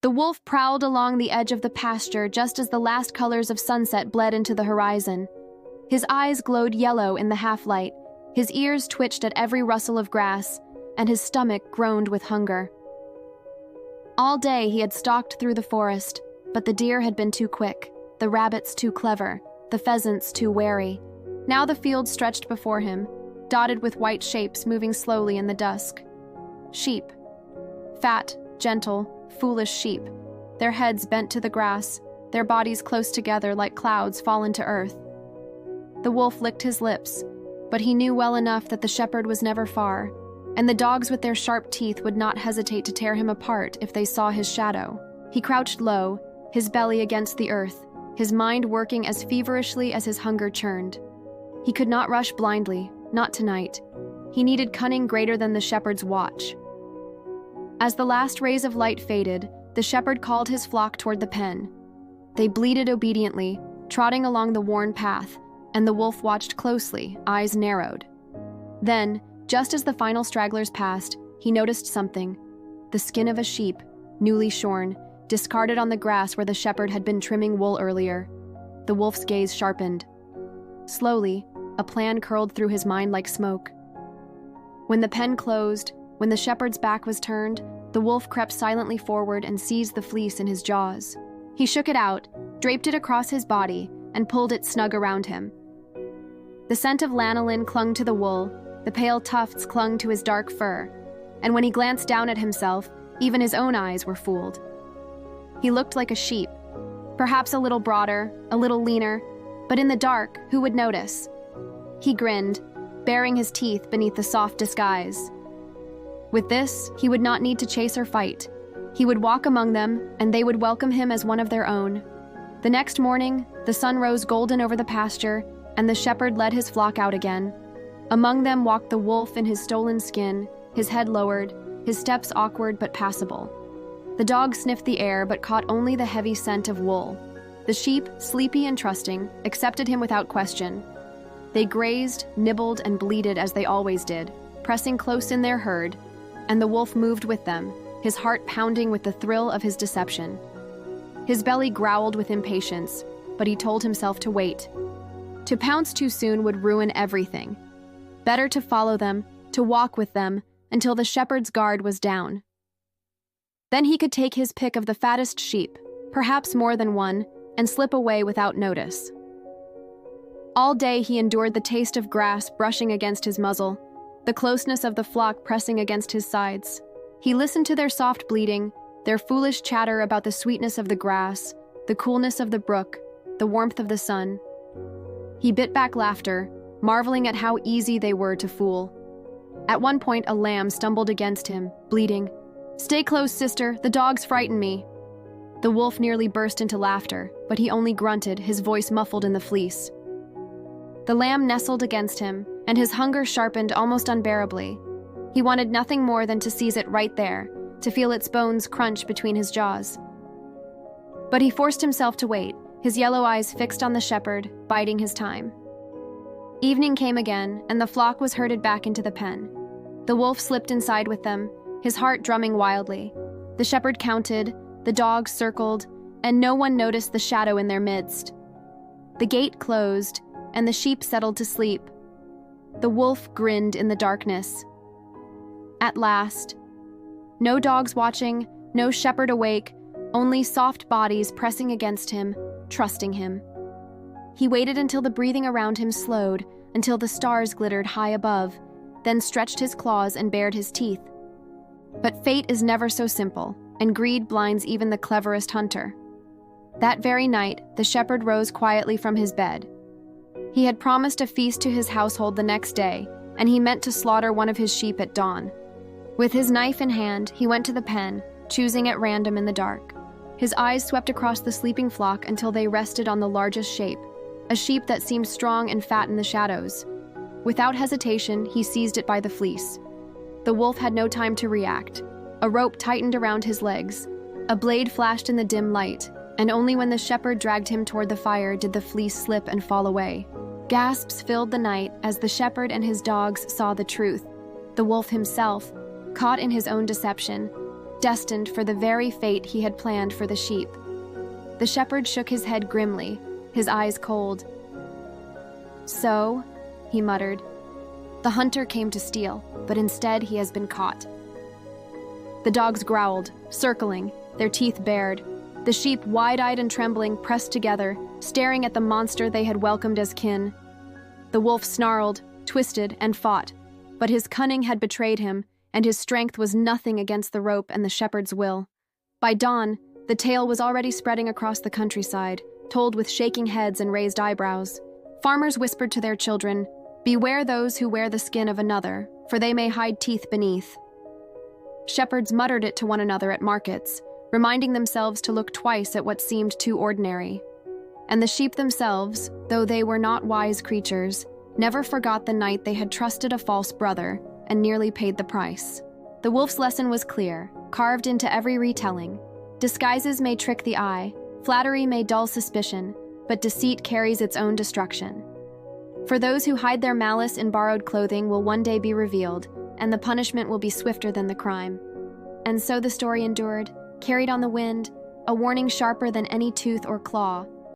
The wolf prowled along the edge of the pasture just as the last colors of sunset bled into the horizon. His eyes glowed yellow in the half-light, his ears twitched at every rustle of grass, and his stomach groaned with hunger. All day he had stalked through the forest, but the deer had been too quick, the rabbits too clever, the pheasants too wary. Now the field stretched before him, dotted with white shapes moving slowly in the dusk. Sheep. Fat, gentle, foolish sheep, their heads bent to the grass, their bodies close together like clouds fallen to earth. The wolf licked his lips, but he knew well enough that the shepherd was never far, and the dogs with their sharp teeth would not hesitate to tear him apart if they saw his shadow. He crouched low, his belly against the earth, his mind working as feverishly as his hunger churned. He could not rush blindly, not tonight. He needed cunning greater than the shepherd's watch. As the last rays of light faded, the shepherd called his flock toward the pen. They bleated obediently, trotting along the worn path, and the wolf watched closely, eyes narrowed. Then, just as the final stragglers passed, he noticed something. The skin of a sheep, newly shorn, discarded on the grass where the shepherd had been trimming wool earlier. The wolf's gaze sharpened. Slowly, a plan curled through his mind like smoke. When the pen closed, when the shepherd's back was turned, the wolf crept silently forward and seized the fleece in his jaws. He shook it out, draped it across his body, and pulled it snug around him. The scent of lanolin clung to the wool, the pale tufts clung to his dark fur, and when he glanced down at himself, even his own eyes were fooled. He looked like a sheep, perhaps a little broader, a little leaner, but in the dark, who would notice? He grinned, baring his teeth beneath the soft disguise. With this, he would not need to chase or fight. He would walk among them, and they would welcome him as one of their own. The next morning, the sun rose golden over the pasture, and the shepherd led his flock out again. Among them walked the wolf in his stolen skin, his head lowered, his steps awkward but passable. The dogs sniffed the air but caught only the heavy scent of wool. The sheep, sleepy and trusting, accepted him without question. They grazed, nibbled, and bleated as they always did, pressing close in their herd, and the wolf moved with them, his heart pounding with the thrill of his deception. His belly growled with impatience, but he told himself to wait. To pounce too soon would ruin everything. Better to follow them, to walk with them, until the shepherd's guard was down. Then he could take his pick of the fattest sheep, perhaps more than one, and slip away without notice. All day he endured the taste of grass brushing against his muzzle, the closeness of the flock pressing against his sides. He listened to their soft bleating, their foolish chatter about the sweetness of the grass, the coolness of the brook, the warmth of the sun. He bit back laughter, marveling at how easy they were to fool. At one point, a lamb stumbled against him, bleating, "Stay close, sister, the dogs frighten me." The wolf nearly burst into laughter, but he only grunted, his voice muffled in the fleece. The lamb nestled against him, and his hunger sharpened almost unbearably. He wanted nothing more than to seize it right there, to feel its bones crunch between his jaws. But he forced himself to wait, his yellow eyes fixed on the shepherd, biding his time. Evening came again, and the flock was herded back into the pen. The wolf slipped inside with them, his heart drumming wildly. The shepherd counted, the dogs circled, and no one noticed the shadow in their midst. The gate closed, and the sheep settled to sleep. The wolf grinned in the darkness. At last, no dogs watching, no shepherd awake, only soft bodies pressing against him, trusting him. He waited until the breathing around him slowed, until the stars glittered high above, then stretched his claws and bared his teeth. But fate is never so simple, and greed blinds even the cleverest hunter. That very night, the shepherd rose quietly from his bed. He had promised a feast to his household the next day, and he meant to slaughter one of his sheep at dawn. With his knife in hand, he went to the pen, choosing at random in the dark. His eyes swept across the sleeping flock until they rested on the largest shape, a sheep that seemed strong and fat in the shadows. Without hesitation, he seized it by the fleece. The wolf had no time to react. A rope tightened around his legs. A blade flashed in the dim light, and only when the shepherd dragged him toward the fire did the fleece slip and fall away. Gasps filled the night as the shepherd and his dogs saw the truth. The wolf himself, caught in his own deception, destined for the very fate he had planned for the sheep. The shepherd shook his head grimly, his eyes cold. "So," he muttered, "the hunter came to steal, but instead he has been caught." The dogs growled, circling, their teeth bared. The sheep, wide-eyed and trembling, pressed together, staring at the monster they had welcomed as kin. The wolf snarled, twisted, and fought, but his cunning had betrayed him, and his strength was nothing against the rope and the shepherd's will. By dawn, the tale was already spreading across the countryside, told with shaking heads and raised eyebrows. Farmers whispered to their children, "Beware those who wear the skin of another, for they may hide teeth beneath." Shepherds muttered it to one another at markets, reminding themselves to look twice at what seemed too ordinary. And the sheep themselves, though they were not wise creatures, never forgot the night they had trusted a false brother and nearly paid the price. The wolf's lesson was clear, carved into every retelling. Disguises may trick the eye, flattery may dull suspicion, but deceit carries its own destruction. For those who hide their malice in borrowed clothing will one day be revealed, and the punishment will be swifter than the crime. And so the story endured, carried on the wind, a warning sharper than any tooth or claw,